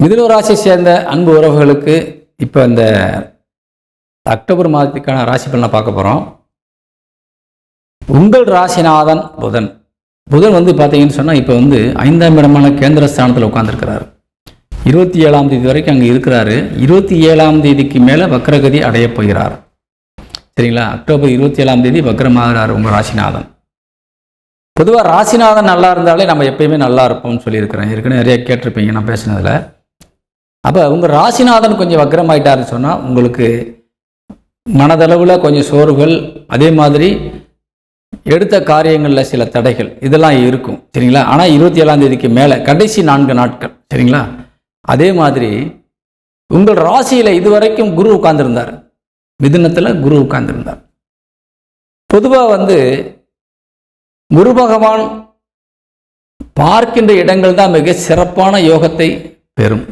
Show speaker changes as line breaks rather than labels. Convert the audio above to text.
மிதுன ராசியை சேர்ந்த அன்பு உறவுகளுக்கு இப்போ இந்த அக்டோபர் மாதத்துக்கான ராசி பலனை பார்க்க போகிறோம். உங்கள் ராசிநாதன் புதன் பார்த்தீங்கன்னு சொன்னால் இப்போ 5ஆம் இடமான கேந்திர ஸ்தானத்தில் உட்கார்ந்துருக்கிறார். 27ஆம் தேதி வரைக்கும் அங்கே இருக்கிறாரு. 27ஆம் தேதிக்கு மேலே வக்ரகதி அடையப் போகிறார். சரிங்களா? அக்டோபர் 27ஆம் தேதி வக்ரமாகிறார் உங்கள் ராசிநாதன். பொதுவாக ராசிநாதன் நல்லா இருந்தாலே நம்ம எப்பயுமே நல்லா இருப்போம்னு சொல்லியிருக்கிறேன். ஏற்கனவே நிறைய கேட்டிருப்பீங்க நான் பேசினதில். அப்போ உங்கள் ராசிநாதன் கொஞ்சம் வக்ரமாயிட்டாருன்னு சொன்னால் உங்களுக்கு மனதளவில் கொஞ்சம் சோர்வுகள், அதே மாதிரி எடுத்த காரியங்களில் சில தடைகள் இதெல்லாம் இருக்கும். சரிங்களா? ஆனால் 27ஆம் தேதிக்கு மேலே கடைசி 4 நாட்கள். சரிங்களா? அதே மாதிரி உங்கள் ராசியில் இதுவரைக்கும் குரு உட்கார்ந்துருந்தார். மிதுனத்தில் குரு உட்கார்ந்துருந்தார். பொதுவாக குரு பகவான் பார்க்கின்ற இடங்கள் தான் மிக சிறப்பான யோகத்தை பெறும்.